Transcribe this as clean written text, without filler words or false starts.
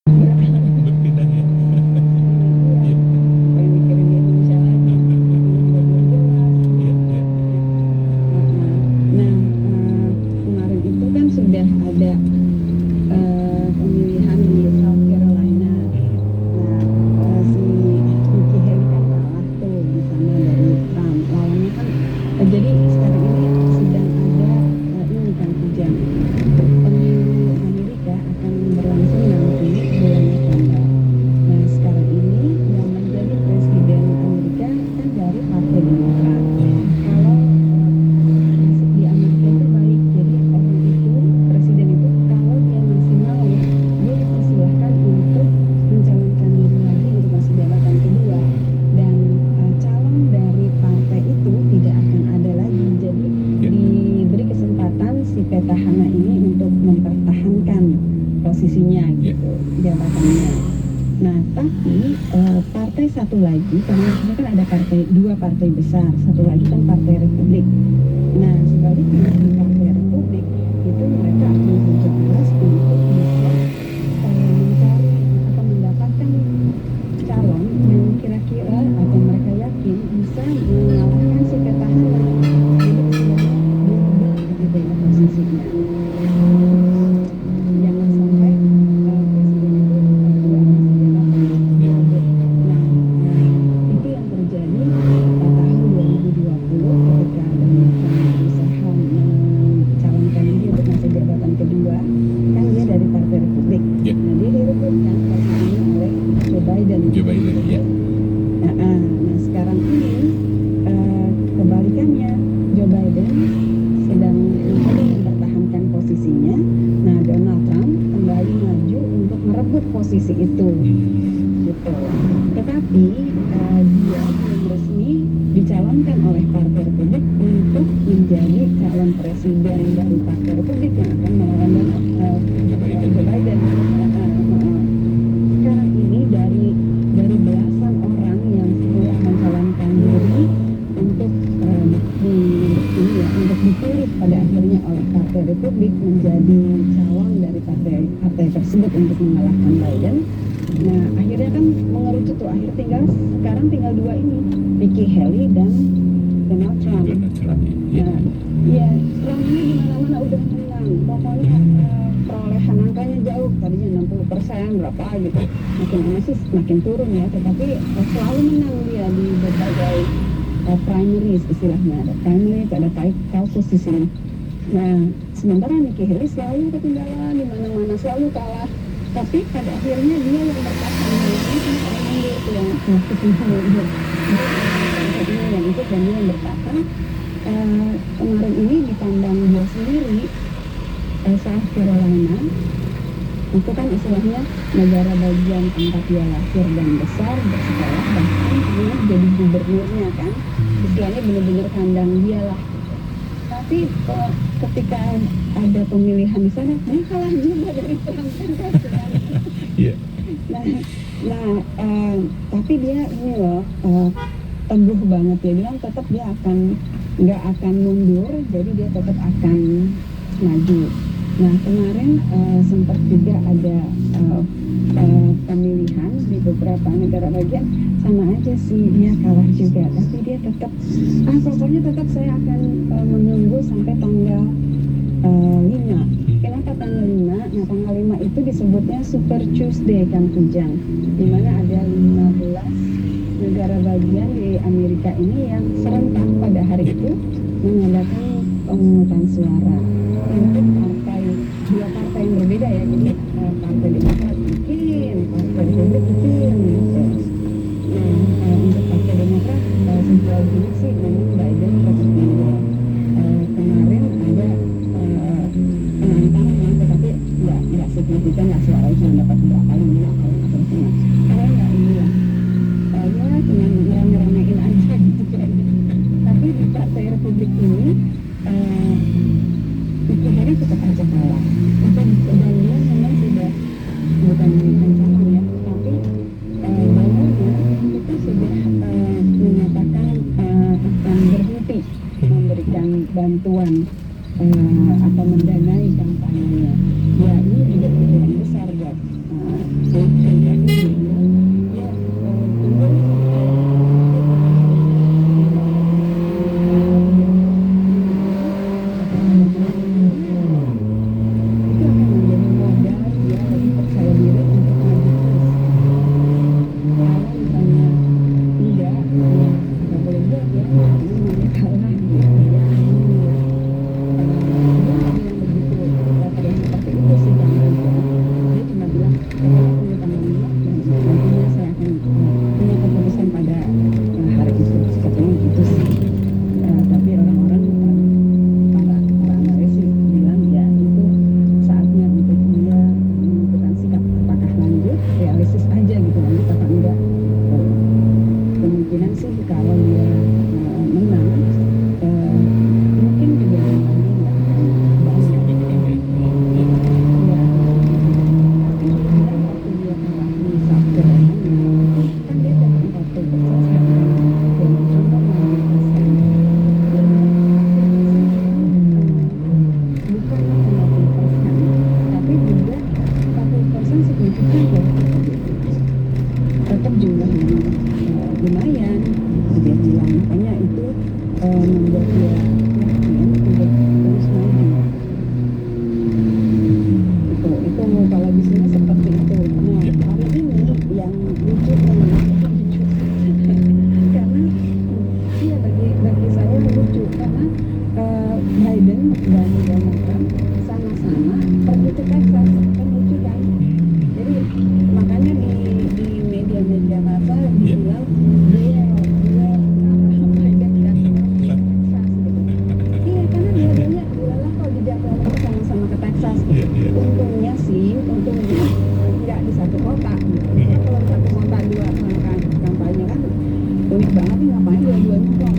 berpindah ya. Iya, Iya, pengen mikirin di Indonesia lagi, politiknya juga belum jelas iya, gitu. iya, iya. Heeh. Nah, kemarin itu kan sudah ada pemilihan di South Carolina. Hmm. Nah, si Nikki Haley kan kalah tuh di sana dari Trump. Lawannya kan jadi sekarang ini sedang ada ini kan Ujang, pemilu Amerika akan berlangsung nanti bulan November. Nah, sekarang ini yang menjadi presiden Amerika kan dari Partai Demokrat. Hmm. Kalau di Amerika itu baik, jadi orang itu, presiden itu kalau dia masih mau, dia dipersilahkan untuk mencalonkan diri lagi untuk masa jabatan kedua. Dan calon dari partai itu tidak akan ada lagi. Jadi Ya. diberi kesempatan si petahana ini untuk mempertahankan posisinya Ya. gitu, jabatannya. Nah, tapi partai satu lagi, karena ini kan ada dua partai besar, satu lagi kan Partai Republik. Nah, sebaliknya di Partai Republik itu mereka akan bekerja keras untuk bisa mencari atau mendapatkan calon yang kira-kira atau mereka yakin bisa mengalahkan si petahana. Jadi istilahnya direbut begitu ya posisinya. Jangan sampai presiden itu dua masa jabatan Ya. direbut. Nah, itu yang terjadi tahun 2020 ketika Donald Trump berusaha mencalonkan diri untuk masa jabatan kedua, kan dia dari Partai Republik. Ya. Nah, dia direbut kan posisinya oleh Joe Biden. Joe Biden, ya. Nah, sekarang ini kebalikannya, Joe Biden sedang mencoba mempertahankan posisinya. Nah, Donald Trump kembali maju untuk merebut posisi itu, Hmm. gitu. Tetapi dia belum resmi dicalonkan oleh Partai Republik untuk menjadi calon presiden dari Partai Republik yang akan melawan Joe Biden. Joe Biden. Sekarang ini dari belasan orang yang sudah mencalonkan diri untuk untuk dipilih pada akhirnya oleh Partai Republik menjadi calon dari partai tersebut untuk mengalahkan Biden. Nah, akhirnya kan mengerucut tuh, sekarang tinggal dua ini, Nikki Haley dan Donald Trump. Donald Trump, ya. Nah, ya Trump ini di mana-mana udah menang. Pokoknya perolehan angkanya jauh, tadinya 60% berapa gitu. Makin lama sih makin turun ya, tetapi selalu menang dia di berbagai primaries istilahnya. Ada primaries, ada caucus di sini. Nah, sementara Nikki Haley selalu ketinggalan di mana-mana, selalu kalah. Tapi pada akhirnya dia yang bertahan, ini kan orang mundur tuh yang ketinggalan. Dia yang ikut dan dia yang bertahan. Kemarin ini di kandang dia sendiri, South Carolina, itu kan istilahnya negara bagian tempat dia lahir dan besar, bersekolah, bahkan pernah jadi gubernurnya kan. Istilahnya benar-benar kandang dia lah. Tapi ketika ada pemilihan di sana, dia kalah juga dari Trump kan kasihan. Iya. Tapi dia ini loh, teguh banget, dia bilang tetap dia nggak akan mundur, jadi dia tetap akan maju. Nah, kemarin sempat juga ada pemilihan di beberapa negara bagian, sama aja sih dia kalah juga, tapi dia tetap pokoknya tetap saya akan menunggu sampai tanggal 5. Kenapa tanggal 5? Nah, tanggal 5 itu disebutnya Super Tuesday kan Tujang, dimana ada 15 negara bagian di Amerika ini yang serentak pada hari itu mengadakan pemungutan suara untuk dua partai yang berbeda ya, jadi Partai Demokrat mungkin, Partai Republik mungkin gitu. Nah, untuk Partai Demokrat sejauh ini sih memang Biden tetap menang. Kemarin ada penantangnya, tetapi nggak signifikan lah, suaranya cuma dapat berapa, 5 kalau nggak salah. Karena nggak ini lah, ya cuma ngerame-ramein aja gitu kayaknya. Tapi di Partai Republik ini Nikki Haley tetap aja kalah. Dan dia memang langsung, tapi dia bilang ya tunggu itu akan menjadi modal dia lebih percaya diri untuk maju terus. Kalau misalnya enggak, ya nggak boleh buat ya, namanya kalah gitu ya. Dia nggak bilang begitu, pada seperti itu sih jangan aja. Dia cuma bilang kalau punya tanggal 5 dan nantinya saya akan punya keputusan pada hari itu, katanya gitu sih. Tapi orang-orang para analisis bilang ya itu saatnya untuk dia menentukan sikap apakah lanjut realistis aja gitu, lanjut apa enggak. Kemungkinan sih kalau dia menang mungkin juga jumlahnya nggak akan banyak ya. Tapi dia bilang waktu dia kalah di Sabtu kan dia dapat 40% dan contoh 60%. Dia bilang bukan 50%, tapi juga 40% signifikan loh. Tetap jumlah yang lumayan, dia bilang, makanya itu membuat dia yakin untuk terus maju. Itu kalau di sini seperti itu. Nah, hari ini yang lucu karena iya bagi saya lucu karena Biden dan Donald Trump sama-sama pergi ke Texas, kan lucu kan? Jadi makanya di media-media massa dibilang duel antara Biden dan Trump di Texas gitu. Iya, karena dua-duanya dilalah kok dijadwalkan sama-sama ke Texas gitu. Untungnya nggak di satu kota gitu. Kalau di satu kota dua kampanye kan unik banget nih, ngapain dua-duanya kok